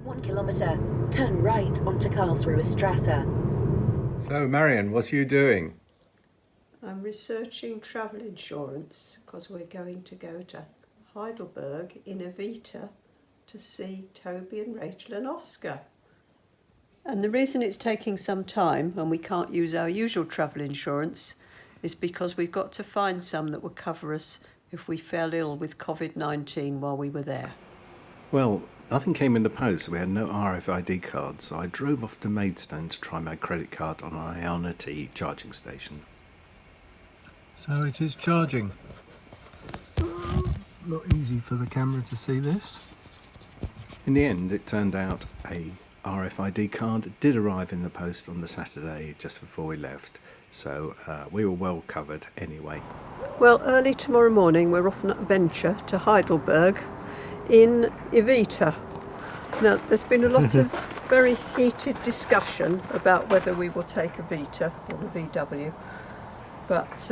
1 kilometre, turn right onto Karlsruhe Strasse. So, Marian, what are you doing? I'm researching travel insurance because we're going to go to Heidelberg in Evita to see Toby and Rachel and Oscar. And the reason it's taking some time and we can't use our usual travel insurance is because we've got to find some that would cover us if we fell ill with COVID-19 while we were there. Well, nothing came in the post, so we had no RFID cards, so I drove off to Maidstone to try my credit card on an Ionity charging station. So it is charging. Not easy for the camera to see this. In the end, it turned out a RFID card did arrive in the post on the Saturday just before we left, so we were well covered anyway. Well, early tomorrow morning we're off on an adventure to Heidelberg in Evita. Now, there's been a lot of very heated discussion about whether we will take Evita or the VW, but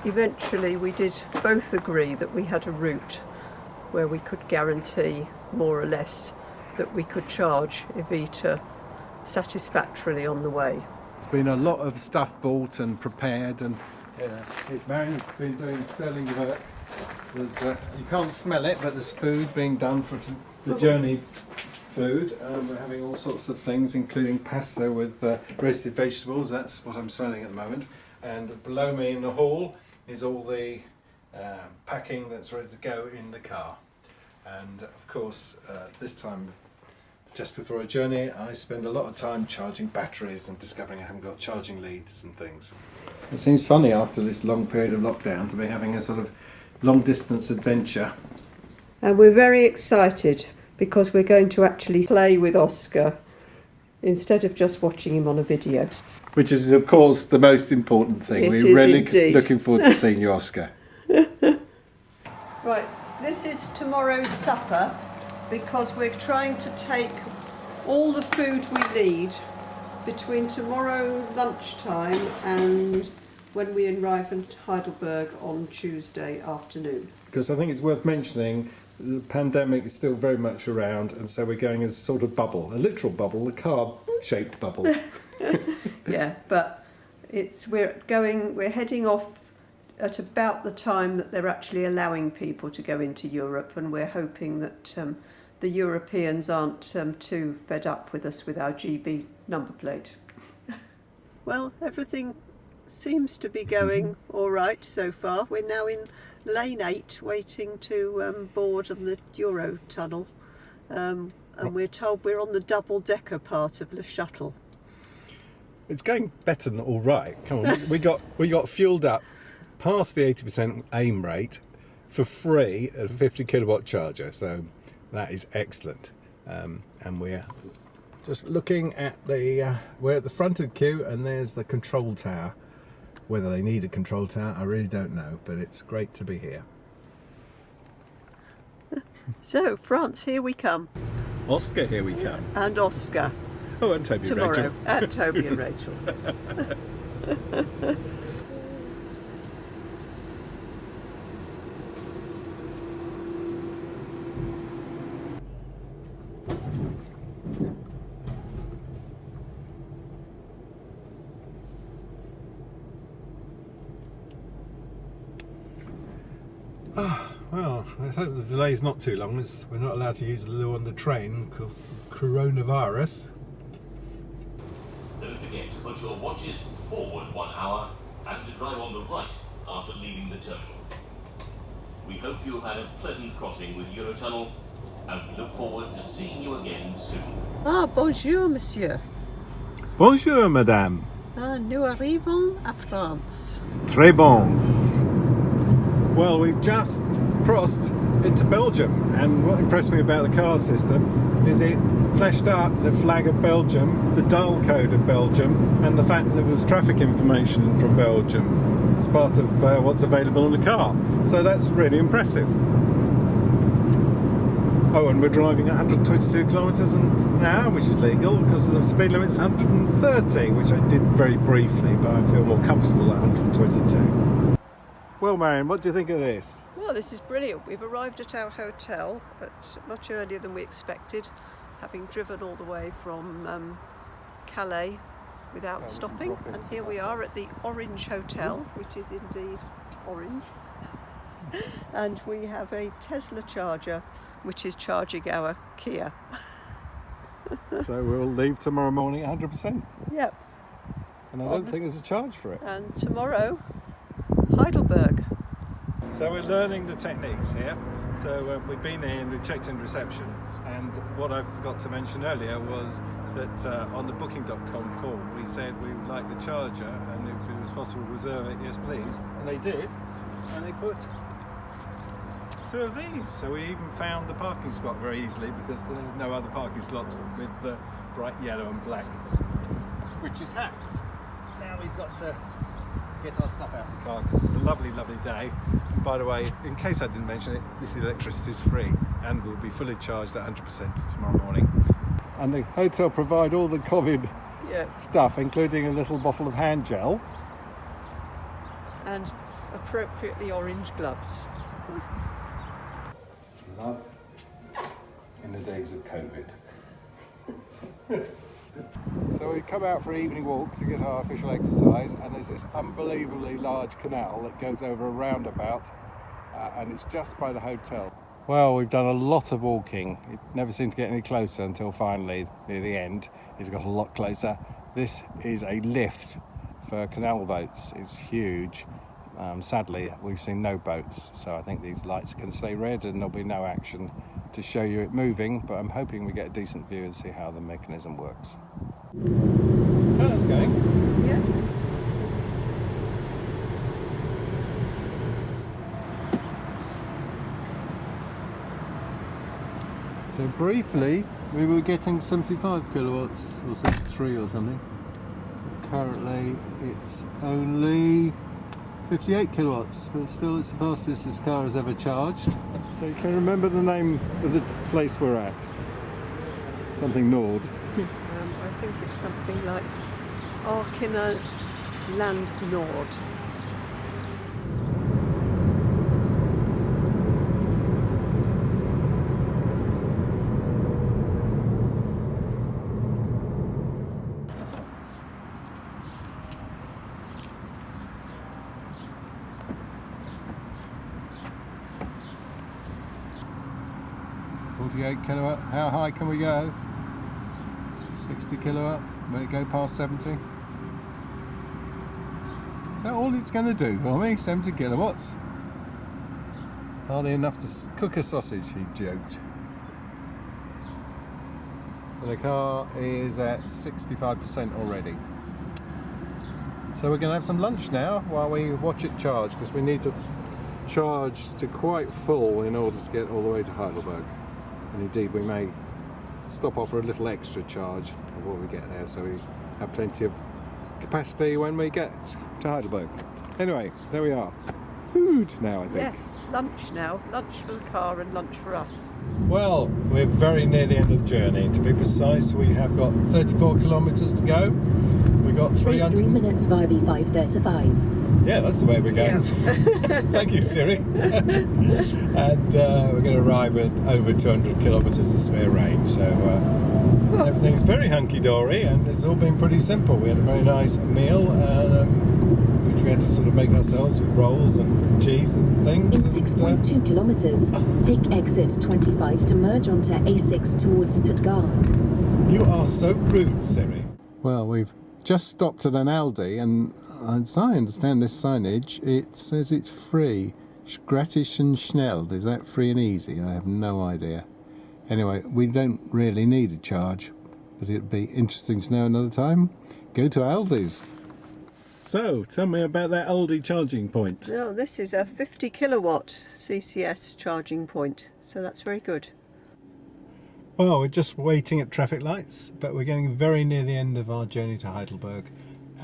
eventually we did both agree that we had a route where we could guarantee more or less that we could charge Evita satisfactorily on the way. There's been a lot of stuff bought and prepared, and Marian's been doing sterling work. There's, you can't smell it, but there's food being done for the journey food. We're having all sorts of things, including pasta with roasted vegetables. That's what I'm smelling at the moment. And below me in the hall is all the packing that's ready to go in the car. And of course, this time, just before a journey, I spend a lot of time charging batteries and discovering I haven't got charging leads and things. It seems funny after this long period of lockdown to be having a sort of long distance adventure. And we're very excited because we're going to actually play with Oscar instead of just watching him on a video. Which is, of course, the most important thing. We're really looking forward to seeing you, Oscar. Right, this is tomorrow's supper because we're trying to take all the food we need between tomorrow lunchtime and when we arrive in Heidelberg on Tuesday afternoon. Because I think it's worth mentioning the pandemic is still very much around, and so we're going as a sort of bubble, a literal bubble, a car-shaped bubble. Yeah, but we're heading off at about the time that they're actually allowing people to go into Europe, and we're hoping that the Europeans aren't too fed up with us with our GB number plate. Well, everything seems to be going all right so far. We're now in lane 8 waiting to board on the Euro tunnel, and we're told we're on the double-decker part of the shuttle. It's going better than all right. Come on, we got fueled up past the 80% aim rate for free at a 50 kilowatt charger, so that is excellent. And we're just looking at we're at the front of the queue, and there's the control tower. Whether they need a control tower, I really don't know, but it's great to be here. So, France, here we come. Oscar, here we come. And Oscar. Oh, and Toby tomorrow. and Rachel. And Toby and Rachel. Well, I hope the delay's not too long, as we're not allowed to use the loo on the train because of coronavirus. Don't forget to put your watches forward 1 hour and to drive on the right after leaving the terminal. We hope you have had a pleasant crossing with Eurotunnel, and we look forward to seeing you again soon. Ah, bonjour, monsieur. Bonjour, madame. Ah, nous arrivons à France. Très bon. Well, we've just crossed into Belgium, and what impressed me about the car system is it flashed up the flag of Belgium, the dial code of Belgium, and the fact that there was traffic information from Belgium as part of what's available in the car. So that's really impressive. Oh, and we're driving at 122 kilometres an hour, which is legal, because the speed limit's 130, which I did very briefly, but I feel more comfortable at 122. Well, Marian, what do you think of this? Well, this is brilliant. We've arrived at our hotel much earlier than we expected. having driven all the way from Calais without stopping, and here we are at the Orange Hotel, which is indeed orange, and we have a Tesla charger which is charging our Kia. So we'll leave tomorrow morning 100%. Yep. And I don't think there's a charge for it. And tomorrow, Heidelberg. So we're learning the techniques here. So we've been in, we've checked in reception, and what I forgot to mention earlier was that on the booking.com form we said we would like the charger, and if it was possible to reserve it, yes please. And they did, and they put 2 of these. So we even found the parking spot very easily because there are no other parking slots with the bright yellow and black, which is hats. Now we've got to get our stuff out of the car because it's a lovely, lovely day. And by the way, in case I didn't mention it, this electricity is free and will be fully charged at 100% tomorrow morning. And the hotel provide all the COVID stuff, including a little bottle of hand gel. And appropriately orange gloves. Love in the days of COVID. So we come out for an evening walk to get our official exercise, and there's this unbelievably large canal that goes over a roundabout, and it's just by the hotel. Well, we've done a lot of walking. It never seemed to get any closer until finally, near the end, it's got a lot closer. This is a lift for canal boats. It's huge. Sadly, we've seen no boats, so I think these lights are going to stay red and there'll be no action to show you it moving, but I'm hoping we get a decent view and see how the mechanism works. Oh, that's going. Yeah. So briefly, we were getting 75 kilowatts or 73 or something. Currently, it's only 58 kilowatts, but still it's the fastest this car has ever charged. So you can remember the name of the place we're at? Something Nord. I think it's something like Aachener Land Nord. Kilowatt. How high can we go? 60 kilowatt. Will it go past 70? Is that all it's going to do for me? 70 kilowatts? Hardly enough to cook a sausage, he joked. And the car is at 65% already. So we're going to have some lunch now while we watch it charge, because we need to charge to quite full in order to get all the way to Heidelberg. And indeed, we may stop off for a little extra charge before we get there, so we have plenty of capacity when we get to Heidelberg. Anyway, there we are. Food now, I think. Yes, lunch now. Lunch for the car and lunch for us. Well, we're very near the end of the journey. To be precise, we have got 34 kilometres to go. We've got 300... 3 minutes via B535. Yeah, that's the way we're going. Yeah. Thank you, Siri. And we're going to arrive at over 200 kilometres of spare range, so everything's very hunky-dory, and it's all been pretty simple. We had a very nice meal, which we had to sort of make ourselves with rolls and cheese and things. In 6.2 kilometres, take exit 25 to merge onto A6 towards Stuttgart. You are so rude, Siri. Well, we've just stopped at an Aldi, and as I understand this signage, it says it's free. Gratis and schnell. Is that free and easy? I have no idea. Anyway, we don't really need a charge, but it'd be interesting to know another time. Go to Aldi's. So, tell me about that Aldi charging point. Oh, this is a 50 kilowatt CCS charging point, so that's very good. Well, we're just waiting at traffic lights, but we're getting very near the end of our journey to Heidelberg.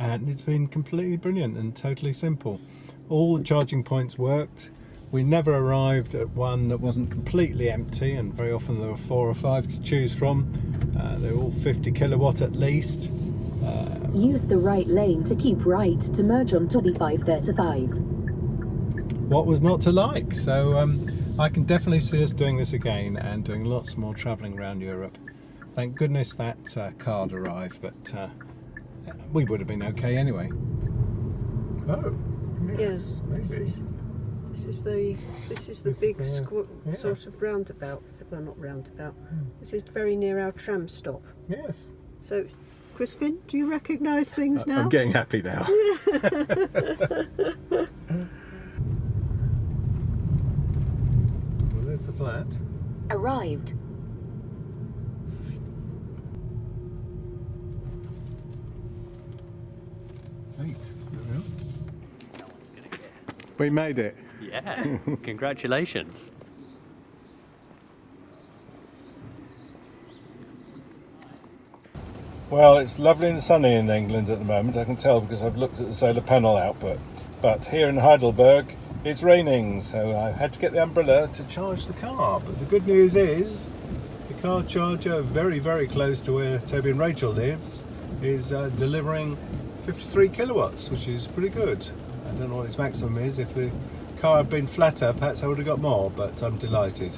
And it's been completely brilliant and totally simple. All the charging points worked. We never arrived at one that wasn't completely empty, and very often there were 4 or 5 to choose from. They were all 50 kilowatt at least. Use the right lane to keep right to merge onto B535. What was not to like? So I can definitely see us doing this again and doing lots more travelling around Europe. Thank goodness that card arrived, but we would have been okay anyway. Oh, Yes, maybe. this is the This big is the- yeah. sort of roundabout. Well, not roundabout. This is very near our tram stop. Yes. So, Crispin, do you recognise things now? I'm getting happy now. Well, there's the flat. Arrived. Right. We made it. Yeah, congratulations. Well, it's lovely and sunny in England at the moment, I can tell because I've looked at the solar panel output. But here in Heidelberg, it's raining, so I had to get the umbrella to charge the car. But the good news is, the car charger very, very close to where Toby and Rachel lives is delivering 53 kilowatts, which is pretty good. I don't know what its maximum is. If the car had been flatter, perhaps I would have got more, but I'm delighted.